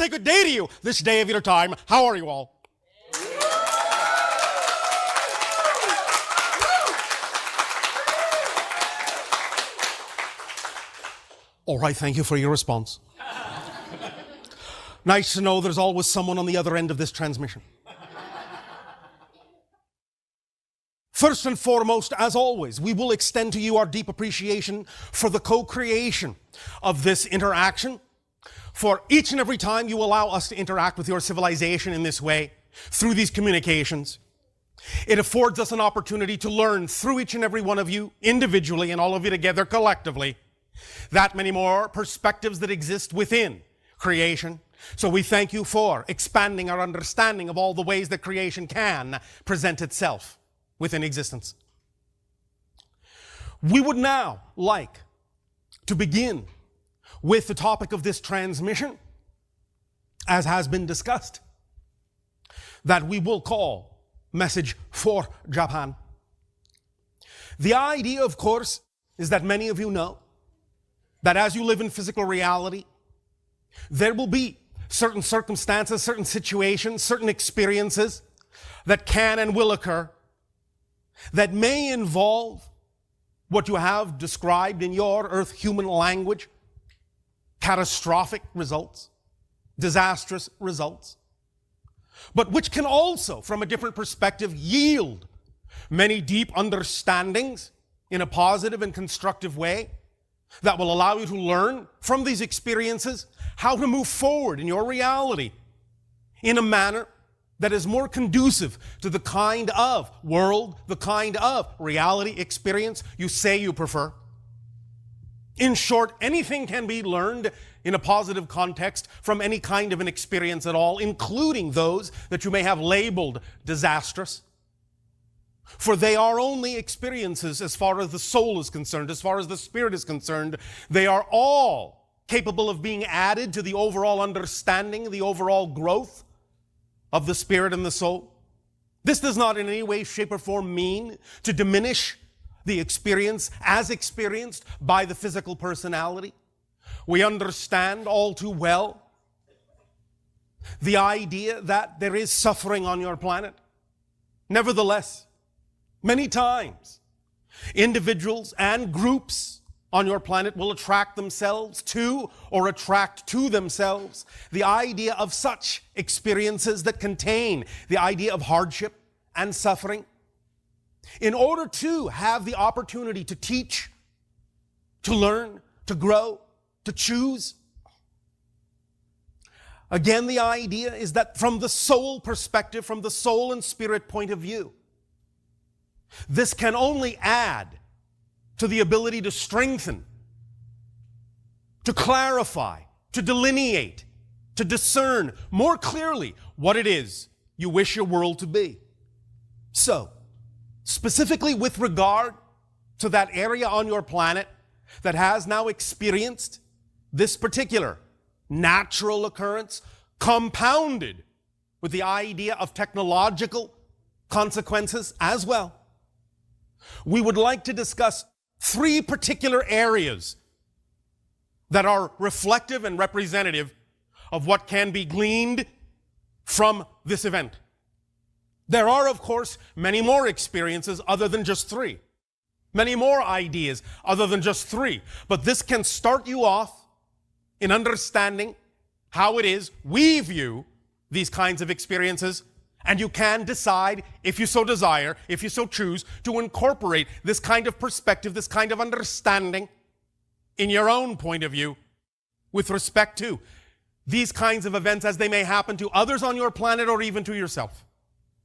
say good day to you this day of your time. How are you all? All right, thank you for your response. Nice to know there's always someone on the other end of this transmission. First and foremost, as always, we will extend to you our deep appreciation for the co-creation of this interaction. For each and every time you allow us to interact with your civilization in this way, through these communications, it affords us an opportunity to learn through each and every one of you individually and all of you together collectively that many more perspectives that exist within creation. So we thank you for expanding our understanding of all the ways that creation can present itself within existence. We would now like to begin with the topic of this transmission, as has been discussed, that we will call Message for Japan. The idea, of course, is that many of you know that as you live in physical reality, there will be certain circumstances, certain situations, certain experiences that can and will occur that may involve what you have described in your earth human language, catastrophic results, disastrous results, but which can also, from a different perspective, yield many deep understandings in a positive and constructive way that will allow you to learn from these experiences how to move forward in your reality in a manner that is more conducive to the kind of world, the kind of reality experience you say you prefer. In short, anything can be learned in a positive context from any kind of an experience at all, including those that you may have labeled disastrous. For they are only experiences as far as the soul is concerned, as far as the spirit is concerned. They are all capable of being added to the overall understanding, the overall growth of the spirit and the soul. This does not in any way, shape, or form mean to diminish the experience as experienced by the physical personality. We understand all too well the idea that there is suffering on your planet. Nevertheless, many times, individuals and groups on your planet will attract themselves to or attract to themselves the idea of such experiences that contain the idea of hardship and suffering in order to have the opportunity to teach, to learn, to grow, to choose. Again, the idea is that from the soul perspective, from the soul and spirit point of view, this can only add to the ability to strengthen, to clarify, to delineate, to discern more clearly what it is you wish your world to be. So, specifically with regard to that area on your planet that has now experienced this particular natural occurrence, compounded with the idea of technological consequences as well, we would like to discuss three particular areas that are reflective and representative of what can be gleaned from this event. There are, of course, many more experiences other than just three. Many more ideas other than just three. But this can start you off in understanding how it is we view these kinds of experiences. And you can decide, if you so desire, if you so choose, to incorporate this kind of perspective, this kind of understanding in your own point of view with respect to these kinds of events as they may happen to others on your planet or even to yourself,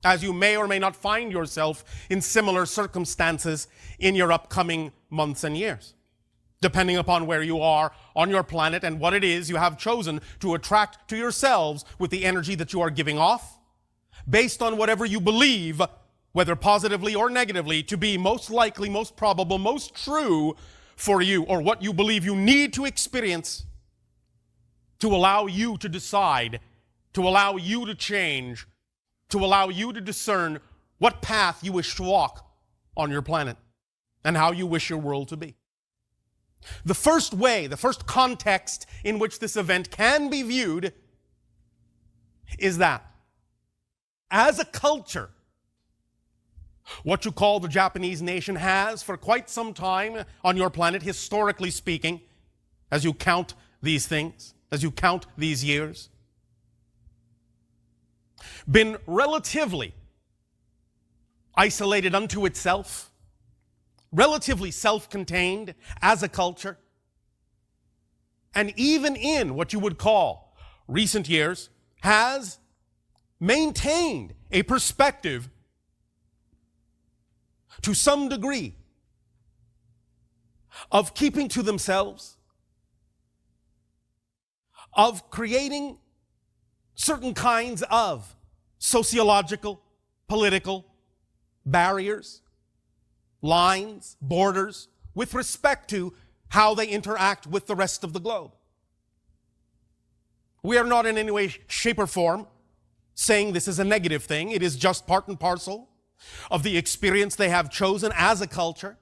as you may or may not find yourself in similar circumstances in your upcoming months and years, depending upon where you are on your planet and what it is you have chosen to attract to yourselves with the energy that you are giving off, based on whatever you believe, whether positively or negatively, to be most likely, most probable, most true for you, or what you believe you need to experience to allow you to decide, to allow you to change, to allow you to discern what path you wish to walk on your planet and how you wish your world to be. The first way, the first context in which this event can be viewed is that as a culture, what you call the Japanese nation has for quite some time on your planet, historically speaking, as you count these things, as you count these years, been relatively isolated unto itself, relatively self-contained as a culture, and even in what you would call recent years, has maintained a perspective to some degree of keeping to themselves, of creating certain kinds of sociological, political barriers, lines, borders, with respect to how they interact with the rest of the globe. We are not in any way, shape, or form saying this is a negative thing. It is just part and parcel of the experience they have chosen as a culture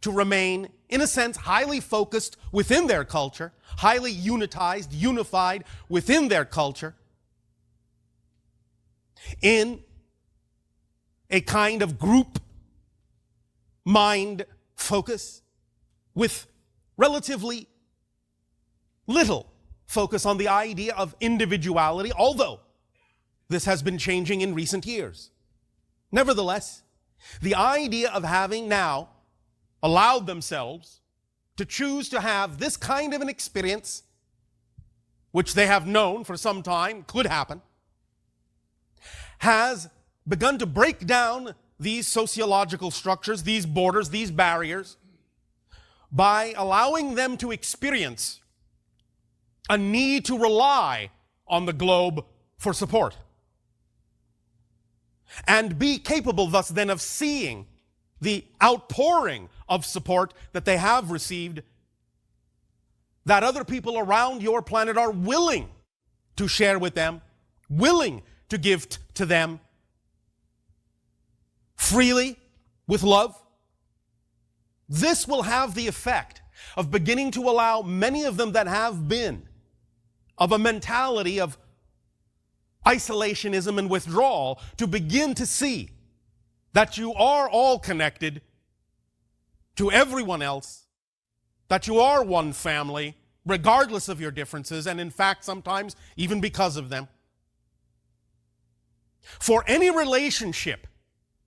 to remain, in a sense, highly focused within their culture, highly unitized, unified within their culture, in a kind of group mind focus with relatively little focus on the idea of individuality, although this has been changing in recent years. Nevertheless, the idea of having now allowed themselves to choose to have this kind of an experience, which they have known for some time could happen, has begun to break down these sociological structures, these borders, these barriers, by allowing them to experience a need to rely on the globe for support, and be capable thus then of seeing the outpouring of support that they have received, that other people around your planet are willing to share with them, willing to give to them freely, with love. This will have the effect of beginning to allow many of them that have been of a mentality of isolationism and withdrawal to begin to see that you are all connected to everyone else, that you are one family, regardless of your differences, and in fact, sometimes even because of them. For any relationship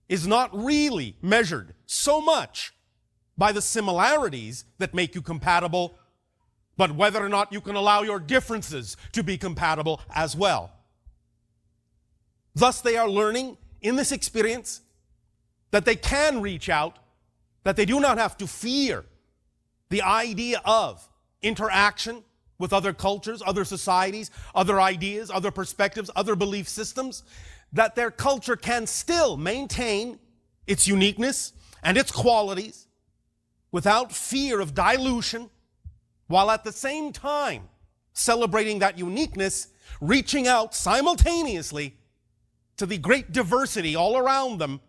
is not really measured so much by the similarities that make you compatible, but whether or not you can allow your differences to be compatible as well. Thus, they are learning in this experience that they can reach out, that they do not have to fear the idea of interaction with other cultures, other societies, other ideas, other perspectives, other belief systems, that their culture can still maintain its uniqueness and its qualities without fear of dilution, while at the same time celebrating that uniqueness, reaching out simultaneously to the great diversity all around them,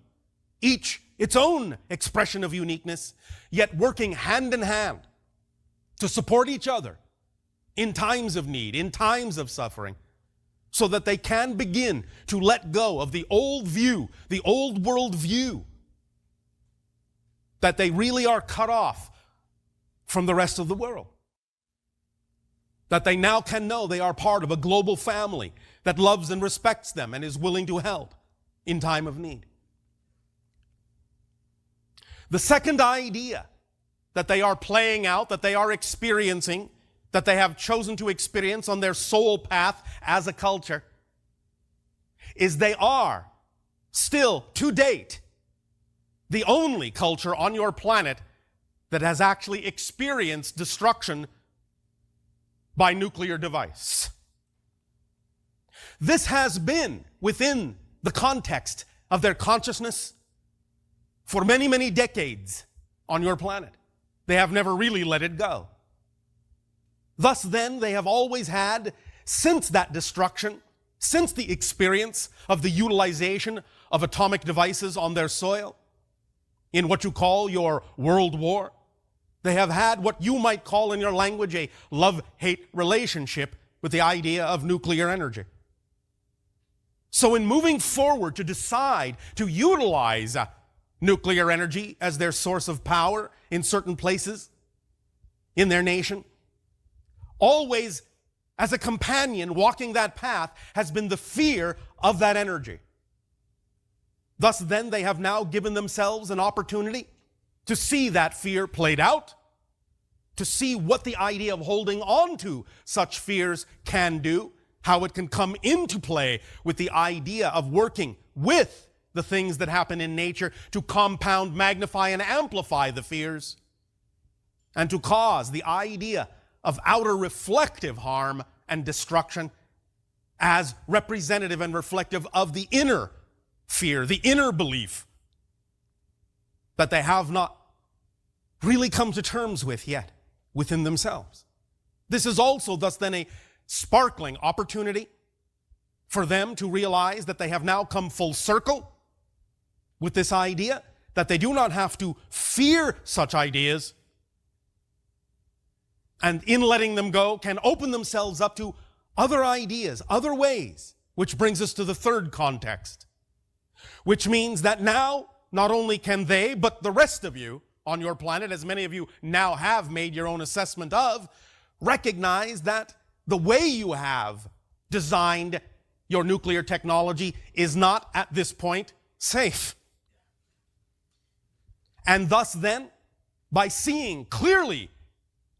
each its own expression of uniqueness, yet working hand in hand to support each other in times of need, in times of suffering, so that they can begin to let go of the old view, the old world view, that they really are cut off from the rest of the world. That they now can know they are part of a global family that loves and respects them and is willing to help in time of need. The second idea that they are playing out, that they are experiencing, that they have chosen to experience on their soul path as a culture, is they are still, to date, the only culture on your planet that has actually experienced destruction by nuclear device. This has been within the context of their consciousness for many, many decades on your planet. They have never really let it go. Thus then, they have always had, since that destruction, since the experience of the utilization of atomic devices on their soil, in what you call your world war, they have had what you might call in your language a love-hate relationship with the idea of nuclear energy. So in moving forward to decide to utilize nuclear energy as their source of power in certain places in their nation, always as a companion walking that path has been the fear of that energy. Thus then they have now given themselves an opportunity to see that fear played out, to see what the idea of holding on to such fears can do, how it can come into play with the idea of working with the things that happen in nature to compound, magnify, and amplify the fears, and to cause the idea of outer reflective harm and destruction as representative and reflective of the inner fear, the inner belief that they have not really come to terms with yet within themselves. This is also thus then a sparkling opportunity for them to realize that they have now come full circle with this idea, that they do not have to fear such ideas, and in letting them go can open themselves up to other ideas, other ways, which brings us to the third context, which means that now not only can they, but the rest of you on your planet, as many of you now have made your own assessment of, recognize that the way you have designed your nuclear technology is not at this point safe. And thus then, by seeing clearly,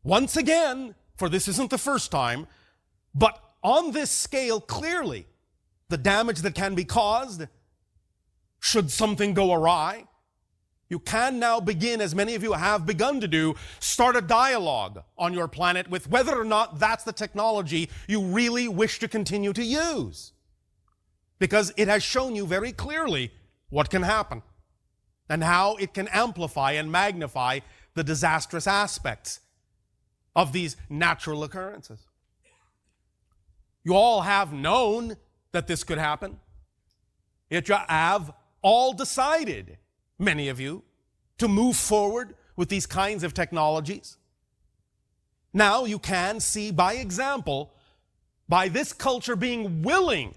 once again, for this isn't the first time, but on this scale clearly, the damage that can be caused should something go awry, you can now begin, as many of you have begun to do, start a dialogue on your planet with whether or not that's the technology you really wish to continue to use. Because it has shown you very clearly what can happen and how it can amplify and magnify the disastrous aspects of these natural occurrences. You all have known that this could happen. Yet you have all decided, many of you, to move forward with these kinds of technologies. Now you can see by example, by this culture being willing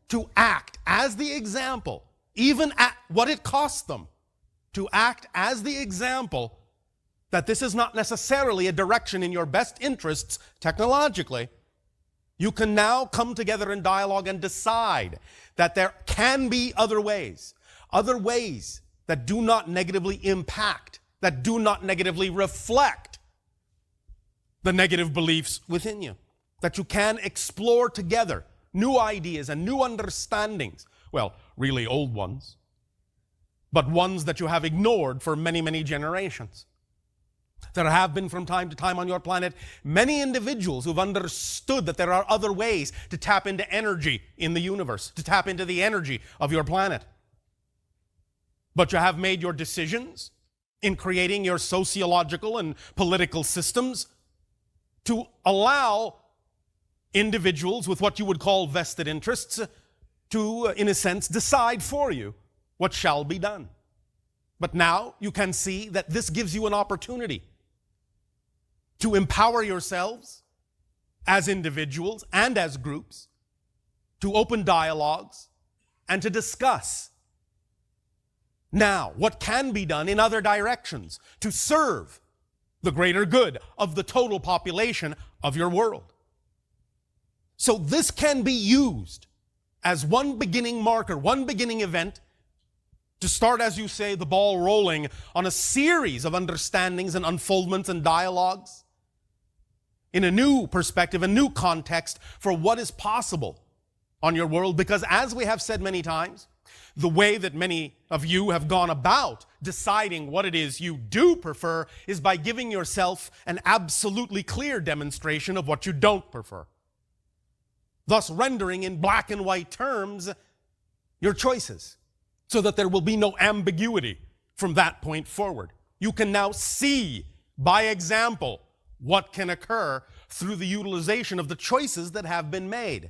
to act as the example, even at what it costs them, to act as the example, that this is not necessarily a direction in your best interests technologically. You can now come together in dialogue and decide that there can be other ways that do not negatively impact, that do not negatively reflect the negative beliefs within you. That you can explore together new ideas and new understandings. Well, really old ones, but ones that you have ignored for many, many generations. There have been from time to time on your planet many individuals who've understood that there are other ways to tap into energy in the universe, to tap into the energy of your planet. But you have made your decisions in creating your sociological and political systems to allow individuals with what you would call vested interests to, in a sense, decide for you what shall be done. But now you can see that this gives you an opportunity to empower yourselves as individuals and as groups, to open dialogues and to discuss now what can be done in other directions to serve the greater good of the total population of your world. So this can be used as one beginning marker, one beginning event to start, as you say, the ball rolling on a series of understandings and unfoldments and dialogues in a new perspective, a new context for what is possible on your world. Because as we have said many times, the way that many of you have gone about deciding what it is you do prefer is by giving yourself an absolutely clear demonstration of what you don't prefer, thus rendering in black and white terms your choices, so that there will be no ambiguity from that point forward. You can now see by example what can occur through the utilization of the choices that have been made.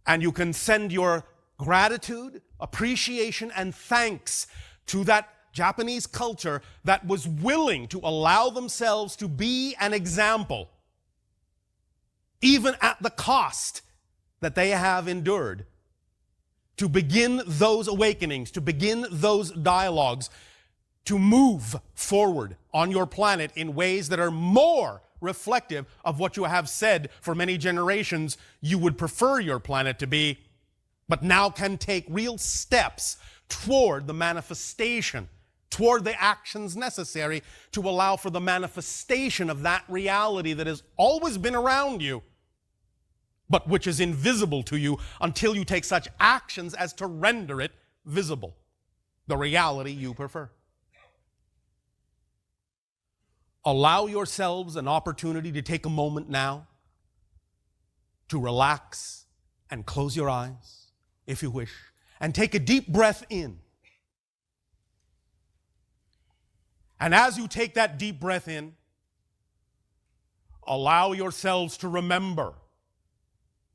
And you can send your gratitude, appreciation, and thanks to that Japanese culture that was willing to allow themselves to be an example, even at the cost that they have endured to begin those awakenings, to begin those dialogues, to move forward on your planet in ways that are more reflective of what you have said for many generations you would prefer your planet to be, but now can take real steps toward the manifestation, toward the actions necessary to allow for the manifestation of that reality that has always been around you, but which is invisible to you until you take such actions as to render it visible, the reality you prefer. Allow yourselves an opportunity to take a moment now to relax and close your eyes, if you wish, and take a deep breath in. And as you take that deep breath in, allow yourselves to remember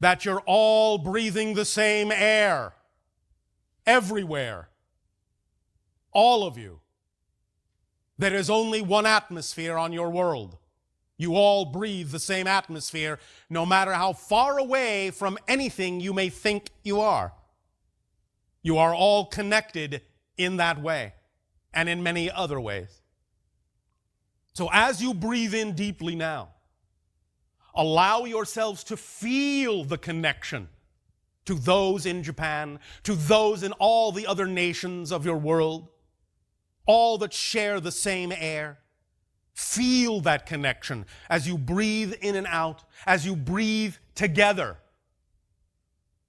that you're all breathing the same air, everywhere, all of you. There is only one atmosphere on your world. You all breathe the same atmosphere, no matter how far away from anything you may think you are. You are all connected in that way, and in many other ways. So as you breathe in deeply now, allow yourselves to feel the connection to those in Japan, to those in all the other nations of your world, all that share the same air. Feel that connection as you breathe in and out, as you breathe together.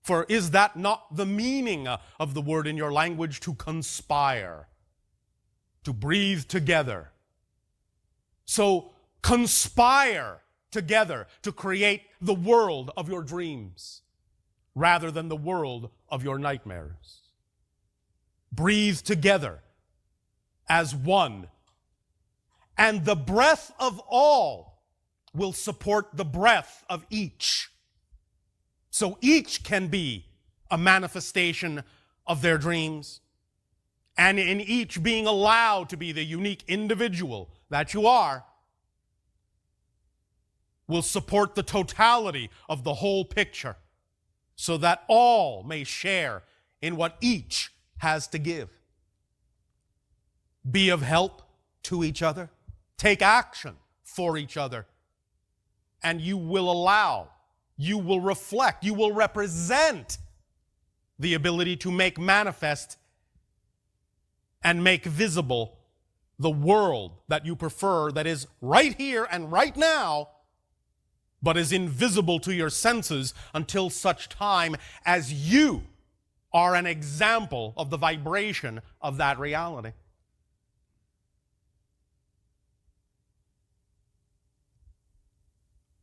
For is that not the meaning of the word in your language, to conspire, to breathe together? So conspire together to create the world of your dreams rather than the world of your nightmares. Breathe together as one. And the breath of all will support the breath of each. So each can be a manifestation of their dreams. And in each being allowed to be the unique individual that you are, will support the totality of the whole picture, so that all may share in what each has to give. Be of help to each other. Take action for each other. And you will allow, you will reflect, you will represent the ability to make manifest and make visible the world that you prefer, that is right here and right now, but is invisible to your senses until such time as you are an example of the vibration of that reality.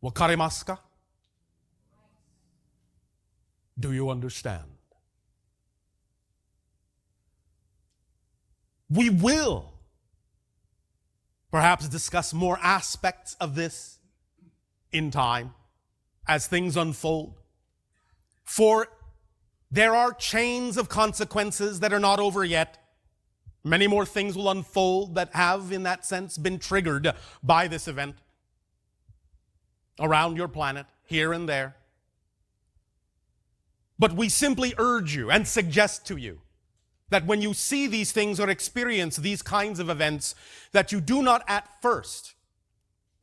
Wakarimasu ka? Do you understand? We will perhaps discuss more aspects of this in time as things unfold. For there are chains of consequences that are not over yet. Many more things will unfold that have, in that sense, been triggered by this event around your planet, here and there. But we simply urge you and suggest to you that when you see these things or experience these kinds of events, that you do not at first,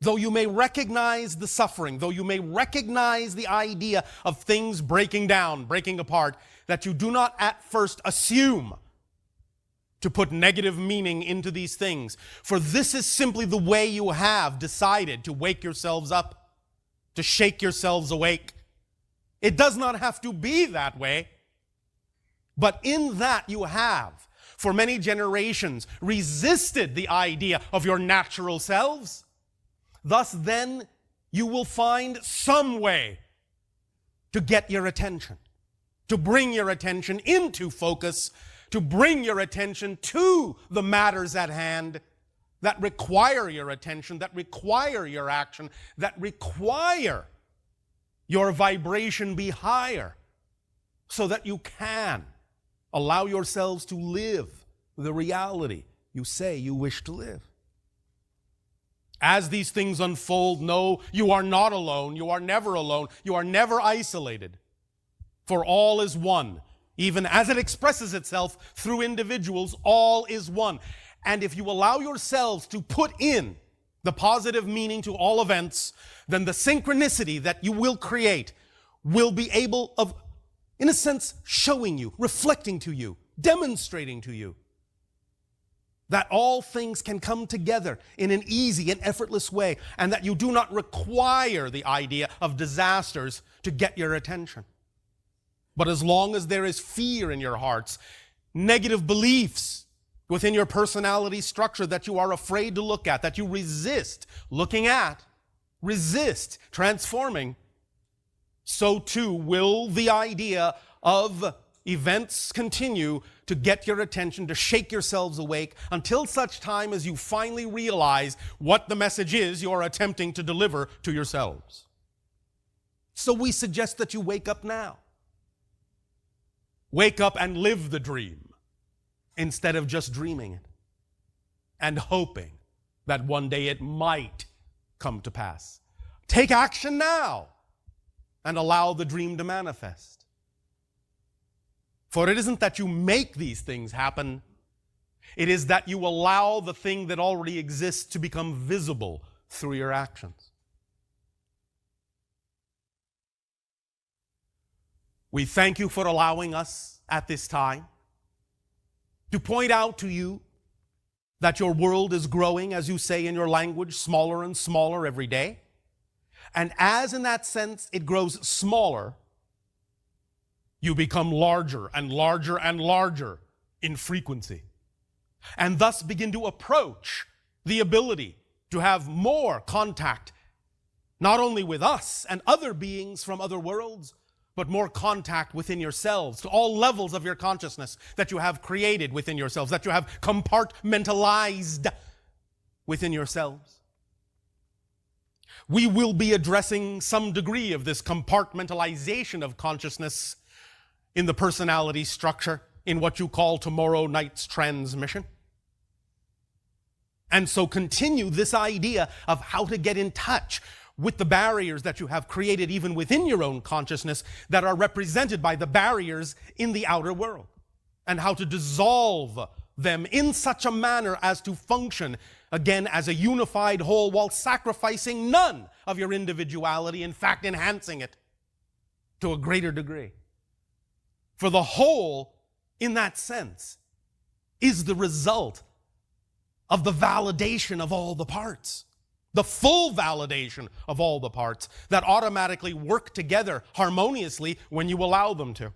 though you may recognize the suffering, though you may recognize the idea of things breaking down, breaking apart, that you do not at first assume to put negative meaning into these things. For this is simply the way you have decided to wake yourselves up, to shake yourselves awake. It does not have to be that way. But in that you have, for many generations, resisted the idea of your natural selves. Thus then, you will find some way to get your attention, to bring your attention into focus, to bring your attention to the matters at hand that require your attention, that require your action, that require your vibration be higher, so that you can allow yourselves to live the reality you say you wish to live. As these things unfold, know you are not alone. You are never alone. You are never isolated. For all is one. Even as it expresses itself through individuals, all is one. And if you allow yourselves to put in the positive meaning to all events, then the synchronicity that you will create will be able of, in a sense, showing you, reflecting to you, demonstrating to you that all things can come together in an easy and effortless way, and that you do not require the idea of disasters to get your attention. But as long as there is fear in your hearts, negative beliefs within your personality structure that you are afraid to look at, that you resist looking at, resist transforming, so too will the idea of events continue to get your attention, to shake yourselves awake, until such time as you finally realize what the message is you are attempting to deliver to yourselves. So we suggest that you wake up now. Wake up and live the dream instead of just dreaming it and hoping that one day it might come to pass. Take action now and allow the dream to manifest. For it isn't that you make these things happen, it is that you allow the thing that already exists to become visible through your actions. We thank you for allowing us at this time to point out to you that your world is growing, as you say in your language, smaller and smaller every day. And as in that sense it grows smaller, you become larger and larger and larger in frequency, and thus begin to approach the ability to have more contact, not only with us and other beings from other worlds, but more contact within yourselves, to all levels of your consciousness that you have created within yourselves, that you have compartmentalized within yourselves. We will be addressing some degree of this compartmentalization of consciousness in the personality structure in what you call tomorrow night's transmission. And so continue this idea of how to get in touch with the barriers that you have created even within your own consciousness that are represented by the barriers in the outer world, and how to dissolve them in such a manner as to function again as a unified whole while sacrificing none of your individuality, in fact enhancing it to a greater degree. For the whole, in that sense, is the result of the validation of all the parts. The full validation of all the parts that automatically work together harmoniously when you allow them to.